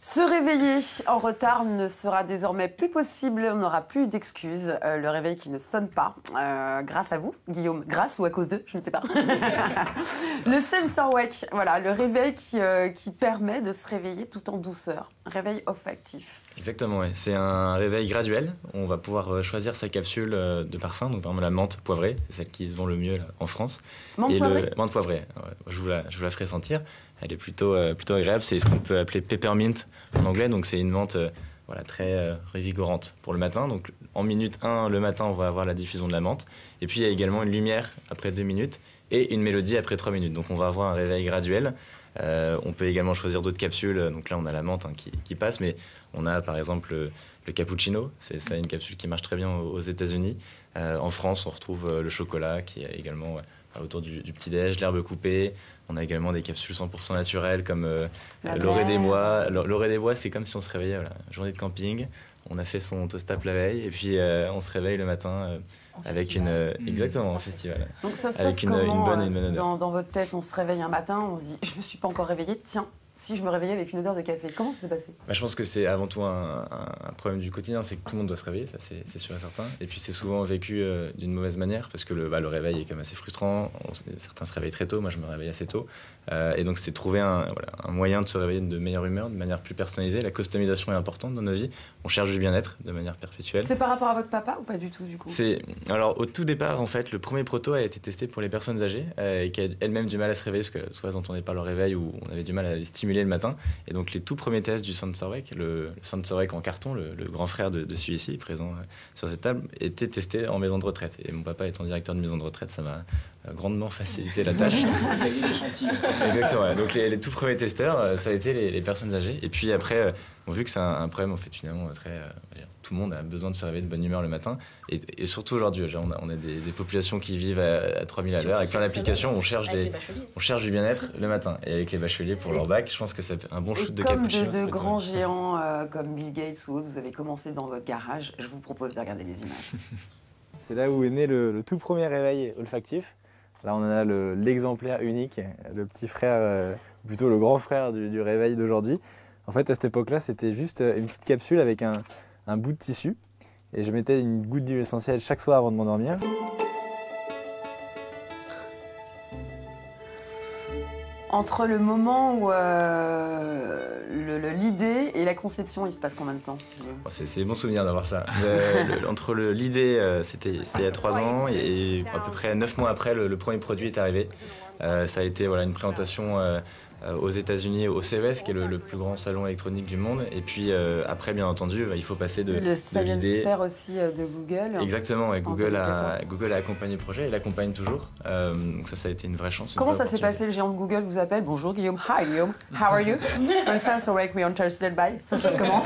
Se réveiller en retard ne sera désormais plus possible, on n'aura plus d'excuses. Le réveil qui ne sonne pas, grâce à vous, Guillaume, grâce ou à cause d'eux, je ne sais pas. Le sensor wake, voilà, le réveil qui permet de se réveiller tout en douceur. Réveil olfactif. Exactement, ouais. C'est un réveil graduel. On va pouvoir choisir sa capsule de parfum, donc par exemple la menthe poivrée, c'est celle qui se vend le mieux là, en France. Menthe poivrée. Menthe poivrée, ouais, je vous la ferai sentir. Elle est plutôt agréable, c'est ce qu'on peut appeler peppermint en anglais, donc c'est une menthe voilà, très revigorante pour le matin. Donc en minute 1 le matin, on va avoir la diffusion de la menthe. Et puis il y a également une lumière après 2 minutes et une mélodie après 3 minutes. Donc on va avoir un réveil graduel. On peut également choisir d'autres capsules, donc là on a la menthe qui passe, mais on a par exemple le cappuccino, c'est ça une capsule qui marche très bien aux États-Unis. En France on retrouve le chocolat qui est également autour du petit-déj, l'herbe coupée. On a également des capsules 100% naturelles comme l'orée des bois. L'orée des bois, c'est comme si on se réveillait, voilà, journée de camping, on a fait son toast-up la veille et puis on se réveille le matin avec exactement, en festival. Donc ça se avec passe une bonne odeur. dans votre tête, on se réveille un matin, on se dit « je me suis pas encore réveillée, tiens ». Si je me réveillais avec une odeur de café, comment ça s'est passé? Je pense que c'est avant tout un problème du quotidien, c'est que tout le monde doit se réveiller, ça c'est sûr et certain. Et puis c'est souvent vécu d'une mauvaise manière, parce que le réveil est quand même assez frustrant. Certains se réveillent très tôt, moi je me réveille assez tôt. Et donc c'est trouver un moyen de se réveiller de meilleure humeur, de manière plus personnalisée. La customisation est importante dans nos vies. On cherche du bien-être de manière perpétuelle. C'est par rapport à votre papa ou pas du tout du coup? Alors au tout départ, en fait, le premier proto a été testé pour les personnes âgées qui avaient elles-mêmes du mal à se réveiller, parce que soit elles n'entendaient pas leur réveil ou on avait du mal à les stimuler le matin. Et donc les tout premiers tests du sensor wake, le sensor wake en carton, le grand frère de celui-ci, présent sur cette table, étaient testés en maison de retraite. Et mon papa étant directeur de maison de retraite, ça m'a grandement facilité la tâche. Vous aviez l'échantillon. Exactement, ouais. Donc les tout premiers testeurs, ça a été les personnes âgées. Et puis après, on a vu que c'est un problème en fait, finalement très... tout le monde a besoin de se réveiller de bonne humeur le matin. Et surtout aujourd'hui, on a des populations qui vivent à 3000 à l'heure. Avec plein d'applications, on cherche du bien-être le matin. Et avec les bacheliers pour leur bac, je pense que c'est un bon shoot de cappuccino. Comme de grands géants comme Bill Gates ou autres, vous avez commencé dans votre garage. Je vous propose de regarder les images. C'est là où est né le tout premier réveil olfactif. Là, on a l'exemplaire unique, le petit frère, plutôt le grand frère du réveil d'aujourd'hui. En fait, à cette époque-là, c'était juste une petite capsule avec un bout de tissu. Et je mettais une goutte d'huile essentielle chaque soir avant de m'endormir. Entre le moment où l'idée et la conception, il se passe combien de temps? C'est bon souvenir d'avoir ça. Entre l'idée, c'était il y a 3 ans, et à peu près 9 mois après, le premier produit est arrivé. Ça a été une présentation aux États-Unis, au CES, qui est le plus grand salon électronique du monde. Et puis après, bien entendu, il faut passer de l'idée... Le Science aussi de Google. Exactement, et Google a accompagné le projet, il l'accompagne toujours. Donc ça a été une vraie chance. Comment ça s'est passé? Le géant de Google vous appelle. Bonjour Guillaume. Hi Guillaume. How are you? I'm so wake me interested by. Ça se passe comment?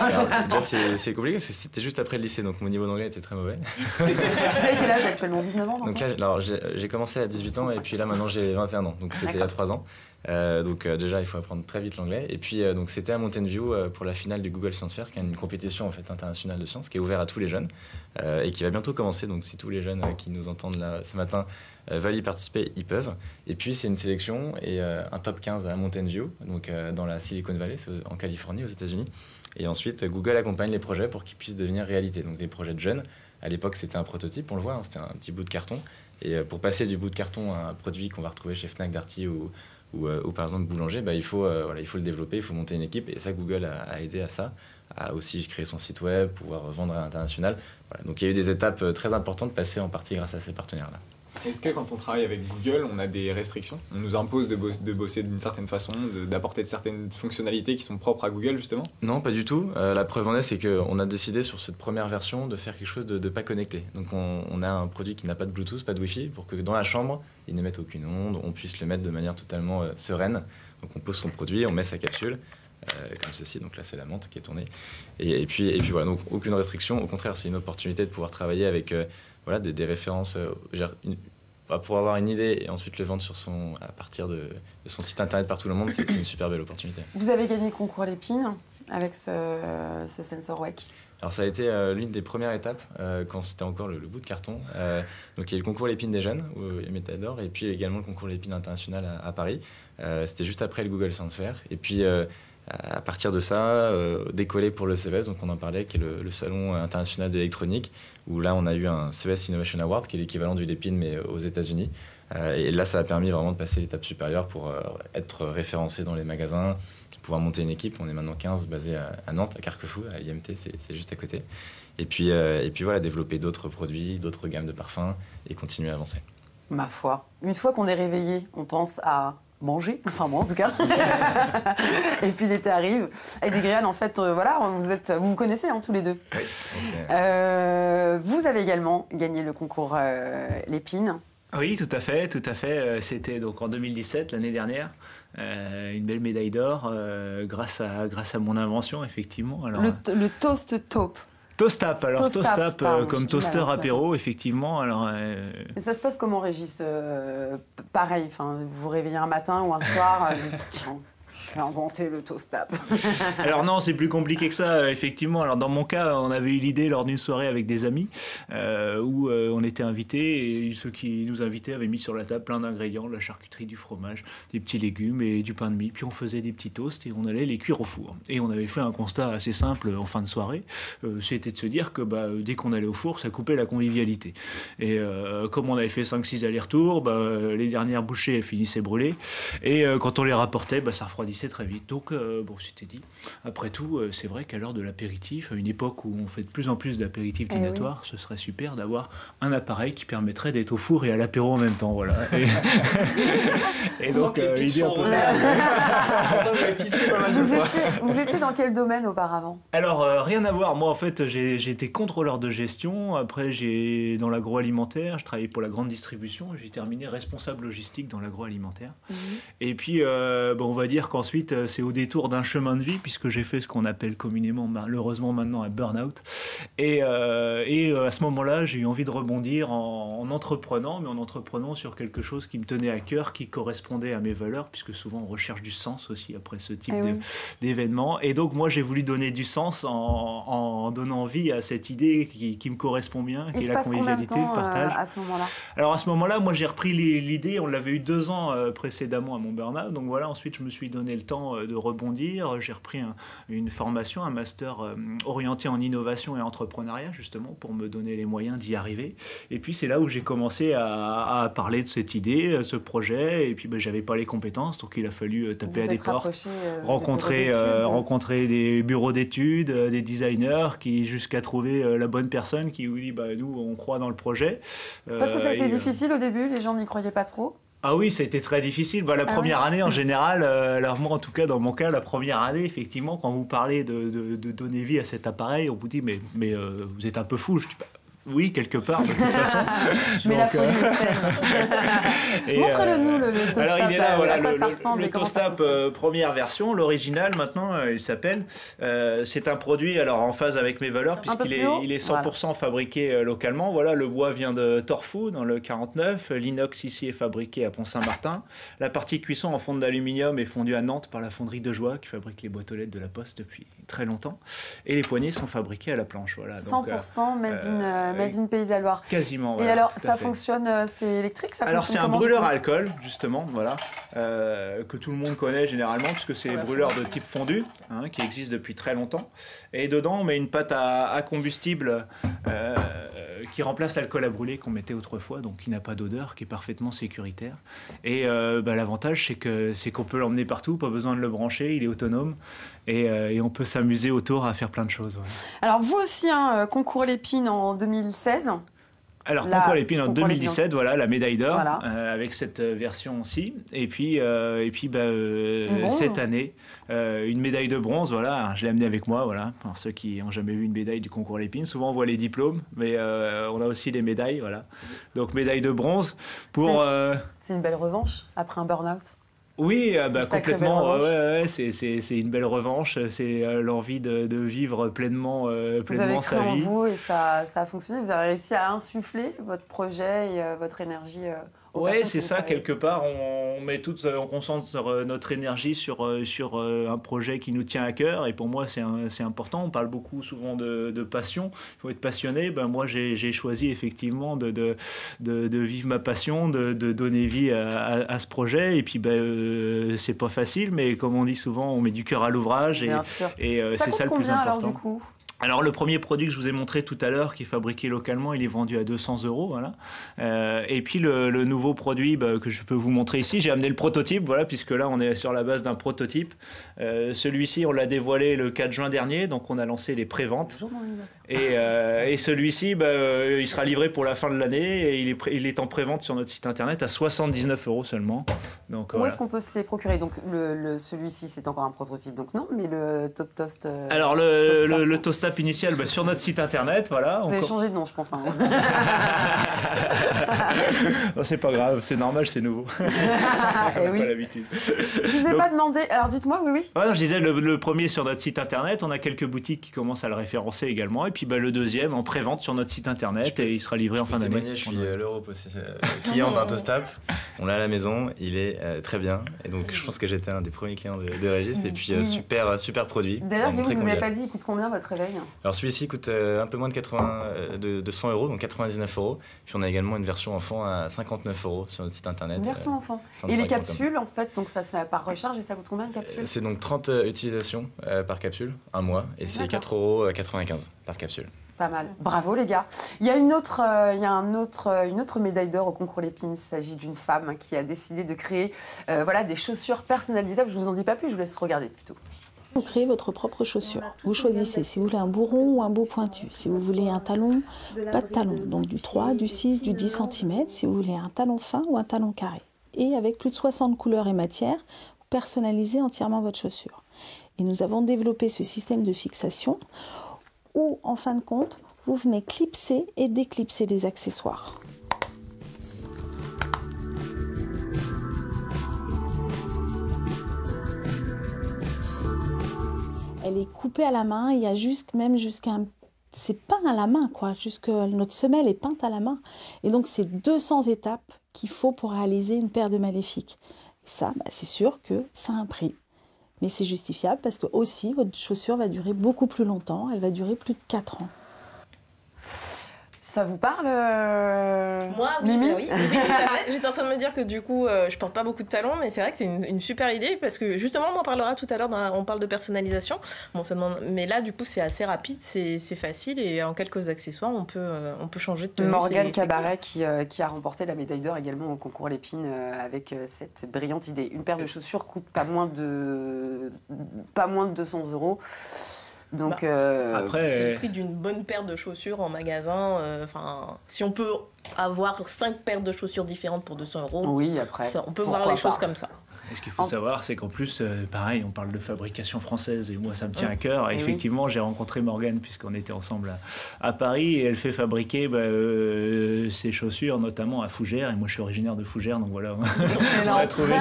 Déjà, c'est compliqué parce que c'était juste après le lycée, donc mon niveau d'anglais était très mauvais. Vous avez quel âge actuellement? 19 ans? Donc là, alors, j'ai commencé à 18 ans et puis là maintenant j'ai 21 ans, donc c'était il y a 3 ans. Donc déjà il faut apprendre très vite l'anglais et puis donc c'était à Mountain View pour la finale du Google Science Fair, qui est une compétition en fait internationale de sciences qui est ouverte à tous les jeunes et qui va bientôt commencer. Donc si tous les jeunes qui nous entendent là ce matin veulent y participer, ils peuvent. Et puis c'est une sélection et un top 15 à Mountain View, donc dans la Silicon Valley, c'est en Californie aux États-Unis. Et ensuite Google accompagne les projets pour qu'ils puissent devenir réalité. Donc des projets de jeunes. À l'époque c'était un prototype, on le voit, c'était un petit bout de carton. Et pour passer du bout de carton à un produit qu'on va retrouver chez Fnac, Darty ou par exemple Boulanger, il faut le développer, il faut monter une équipe. Et ça, Google a aidé à ça, à aussi créer son site web, pouvoir vendre à l'international. Donc il y a eu des étapes très importantes passées en partie grâce à ces partenaires-là. Est-ce que quand on travaille avec Google, on a des restrictions? On nous impose de bosser d'une certaine façon, d'apporter de certaines fonctionnalités qui sont propres à Google justement? Non, pas du tout. La preuve en est, c'est qu'on a décidé sur cette première version de faire quelque chose de pas connecté. Donc on a un produit qui n'a pas de Bluetooth, pas de Wi-Fi, pour que dans la chambre, il n'émette aucune onde, on puisse le mettre de manière totalement sereine. Donc on pose son produit, on met sa capsule, comme ceci, donc là c'est la menthe qui est tournée. Et puis voilà, donc aucune restriction, au contraire c'est une opportunité de pouvoir travailler avec des références, pour avoir une idée et ensuite le vendre à partir de son site internet par tout le monde, c'est une super belle opportunité. Vous avez gagné le concours Lépine avec ce sensor wake? Alors ça a été l'une des premières étapes quand c'était encore le bout de carton. Donc il y a eu le concours Lépine des jeunes, les médailles d'or, et puis également le concours Lépine international à Paris. C'était juste après le Google Science Fair. Et puis À partir de ça, décoller pour le CES, donc on en parlait, qui est le Salon international de l'électronique, où là on a eu un CES Innovation Award, qui est l'équivalent du Lépine, mais aux États-Unis. Et là, ça a permis vraiment de passer l'étape supérieure pour être référencé dans les magasins, pouvoir monter une équipe. On est maintenant 15 basés à Nantes, à Carquefou, à l'IMT, c'est juste à côté. Et puis voilà, développer d'autres produits, d'autres gammes de parfums et continuer à avancer. Ma foi. Une fois qu'on est réveillé, on pense à manger, enfin moi en tout cas. Et puis l'été arrive. Et des grillades, en fait, voilà, vous vous connaissez tous les deux. Oui, vous avez également gagné le concours Lépine. Oui, tout à fait, tout à fait. C'était donc en 2017, l'année dernière, une belle médaille d'or grâce à mon invention, effectivement. Alors, le Toast Taupe. Toast-Up, alors Toast-Up comme toaster mal, apéro, effectivement. Alors, Et ça se passe comment, Régis? Pareil, vous vous réveillez un matin ou un soir, tiens, je vais inventer le Toast-Up. Alors non, c'est plus compliqué que ça, effectivement. Alors dans mon cas, on avait eu l'idée lors d'une soirée avec des amis où on était invités et ceux qui nous invitaient avaient mis sur la table plein d'ingrédients, de la charcuterie, du fromage, des petits légumes et du pain de mie. Puis on faisait des petits toasts et on allait les cuire au four. Et on avait fait un constat assez simple en fin de soirée, c'était de se dire que dès qu'on allait au four, ça coupait la convivialité. Et comme on avait fait 5-6 allers-retours, les dernières bouchées elles finissaient brûlées et quand on les rapportait, ça refroidissait très vite. Donc, c'était dit. Après tout, c'est vrai qu'à l'heure de l'apéritif, à une époque où on fait de plus en plus d'apéritifs dînatoires, ce serait super d'avoir un appareil qui permettrait d'être au four et à l'apéro en même temps. Voilà. Et donc, l'idée un peu... Vous étiez dans quel domaine auparavant? Alors, rien à voir. Moi, en fait, j'ai été contrôleur de gestion. Après, dans l'agroalimentaire, je travaillais pour la grande distribution. J'ai terminé responsable logistique dans l'agroalimentaire. Et puis, on va dire qu'ensuite, c'est au détour d'un chemin de vie, puisque j'ai fait ce qu'on appelle communément, malheureusement maintenant, un burn-out. Et à ce moment-là, j'ai eu envie de rebondir en entreprenant, mais en entreprenant sur quelque chose qui me tenait à cœur, qui correspondait à mes valeurs, puisque souvent on recherche du sens aussi après ce type d'événement. Et donc, moi, j'ai voulu donner du sens en donnant vie à cette idée qui me correspond bien, qui est la convivialité, le partage. À ce moment-là? Alors, à ce moment-là, moi, j'ai repris l'idée. On l'avait eu 2 ans précédemment à mon burn-out. Donc voilà, ensuite, je me suis donné le temps de rebondir. J'ai repris une formation, un master orienté en innovation et entrepreneuriat, justement, pour me donner les moyens d'y arriver. Et puis, c'est là où j'ai commencé à parler de cette idée, ce projet. Et puis, j'avais pas les compétences, donc il a fallu taper à des portes, rencontrer des bureaux d'études, des designers, jusqu'à trouver la bonne personne qui vous dit, nous, on croit dans le projet. Parce que ça a été difficile au début, les gens n'y croyaient pas trop? Ah oui, ça a été très difficile. La première année, en général, alors moi, en tout cas, dans mon cas, la première année, effectivement, quand vous parlez de donner vie à cet appareil, on vous dit, mais vous êtes un peu fou. Je dis, oui, quelque part, de toute façon. Mais la folie est faite. Montre-le-nous, le Toast-Up. Alors, il est là, voilà, le Toast-Up première version. L'original, maintenant, il s'appelle. C'est un produit en phase avec mes valeurs, puisqu'il est 100% fabriqué localement. Voilà, le bois vient de Torfou, dans le 49. L'inox, ici, est fabriqué à Pont-Saint-Martin. La partie cuisson en fonte d'aluminium est fondue à Nantes par la fonderie de Joie, qui fabrique les boîtes aux lettres de la Poste depuis très longtemps. Et les poignées sont fabriquées à la planche. Voilà. 100% made in Pays de la Loire. Quasiment. Et alors, ça fonctionne, c'est électrique, ça? Alors, c'est un brûleur à alcool, justement, voilà, que tout le monde connaît généralement, puisque c'est les brûleurs de type fondu, qui existent depuis très longtemps. Et dedans, on met une pâte à combustible qui remplace l'alcool à brûler qu'on mettait autrefois, donc qui n'a pas d'odeur, qui est parfaitement sécuritaire. Et l'avantage, c'est qu'on peut l'emmener partout, pas besoin de le brancher, il est autonome, et on peut s'amuser autour à faire plein de choses. Voilà. Alors, vous aussi, concours Lépine en 2016. Alors, concours Lépine en 2017, voilà, la médaille d'or, avec cette version-ci. Et puis, cette année, une médaille de bronze, voilà, je l'ai amenée avec moi, voilà, pour ceux qui n'ont jamais vu une médaille du concours Lépine. Souvent, on voit les diplômes, mais on a aussi les médailles, voilà. Donc, médaille de bronze pour... C'est une belle revanche après un burn-out? Oui, complètement. C'est une belle revanche. C'est l'envie de vivre pleinement sa vie. Vous avez cru en vous et ça a fonctionné. Vous avez réussi à insuffler votre projet et votre énergie Ouais, c'est ça, quelque part, on concentre notre énergie sur un projet qui nous tient à cœur, et pour moi c'est important. On parle souvent de passion, il faut être passionné. Ben, moi j'ai choisi effectivement de vivre ma passion, de donner vie à ce projet, et puis c'est pas facile, mais comme on dit souvent, on met du cœur à l'ouvrage, et c'est ça le plus important. Alors, du coup alors le premier produit que je vous ai montré tout à l'heure, qui est fabriqué localement, il est vendu à 200 €. Voilà. Et puis le nouveau produit que je peux vous montrer ici, j'ai amené le prototype, voilà, puisque là on est sur la base d'un prototype. Celui-ci, on l'a dévoilé le 4 juin dernier, donc on a lancé les préventes. Et celui-ci, il sera livré pour la fin de l'année, et il est en prévente sur notre site internet à 79 € seulement. Donc, où est-ce qu'on peut se les procurer? Donc celui-ci, c'est encore un prototype, donc non, mais le Top Toast. Alors le Toast initial sur notre site internet, voilà. Vous avez changé de nom, je pense. Hein. Non, c'est pas grave, c'est normal, c'est nouveau. On n'a pas l'habitude. Je vous ai pas demandé. Alors dites-moi, oui. Ouais, je disais le premier sur notre site internet. On a quelques boutiques qui commencent à le référencer également, et puis le deuxième en pré-vente sur notre site internet, et il sera livré en fin d'année. Je suis l'Europe aussi, client d'un Toastap. On l'a à la maison, il est très bien, et donc je pense que j'étais un des premiers clients de Régis, et puis super produit. D'ailleurs, vous ne m'avez pas dit, il coûte combien votre réveil? Alors celui-ci coûte un peu moins de 100 €, donc 99 €. Puis on a également une version enfant à 59 € sur notre site internet. Une version enfant. Et les capsules, en fait, donc ça c'est par recharge, et ça coûte combien de capsules? C'est donc 30 utilisations par capsule, un mois, et c'est 4,95 € par capsule. Pas mal. Bravo les gars. Il y a une autre médaille d'or au concours Lépine. Il s'agit d'une femme qui a décidé de créer des chaussures personnalisables. Je vous en dis pas plus, je vous laisse regarder plutôt. Vous créez votre propre chaussure. Vous choisissez si vous voulez un bourron ou un bout pointu. Si vous voulez un talon, pas de talon. Donc du 3, du 6, du 10 cm. Si vous voulez un talon fin ou un talon carré. Et avec plus de 60 couleurs et matières, vous personnalisez entièrement votre chaussure. Et nous avons développé ce système de fixation où, en fin de compte, vous venez clipser et déclipser des accessoires. Elle est coupée à la main, il y a c'est peint à la main, quoi. Notre semelle est peinte à la main. Et donc, c'est 200 étapes qu'il faut pour réaliser une paire de Maléfiques. Et ça, c'est sûr que ça a un prix. Mais c'est justifiable parce que aussi, votre chaussure va durer beaucoup plus longtemps. Elle va durer plus de 4 ans. Ça vous parle, Moi, oui, Mimi? oui, tout à fait. J'étais en train de me dire que du coup, je porte pas beaucoup de talons, mais c'est vrai que c'est une super idée parce que justement, on en parlera tout à l'heure. On parle de personnalisation. Bon, mais là, du coup, c'est assez rapide, c'est facile, et en quelques accessoires, on peut changer de tenue. Morgane Cabaret qui a remporté la médaille d'or également au concours Lépine avec cette brillante idée. Une paire de chaussures coûte pas moins de 200 €. Donc, après, c'est le prix d'une bonne paire de chaussures en magasin. Si on peut avoir 5 paires de chaussures différentes pour 200 €, oui, après, on peut voir les choses comme ça. Et ce qu'il faut savoir, c'est qu'en plus, pareil, on parle de fabrication française, et moi, ça me tient à cœur. Et effectivement, j'ai rencontré Morgane, puisqu'on était ensemble à Paris, et elle fait fabriquer ses chaussures, notamment à Fougères. Et moi, je suis originaire de Fougères, donc voilà, on a trouvé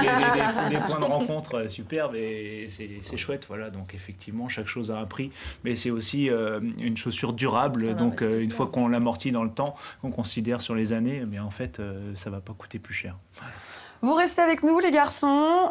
des points de rencontre superbes, et c'est chouette, voilà. Donc effectivement, chaque chose a un prix, mais c'est aussi une chaussure durable. Donc une fois qu'on l'amortit dans le temps, qu'on considère sur les années, en fait, ça ne va pas coûter plus cher. Vous restez avec nous, les garçons.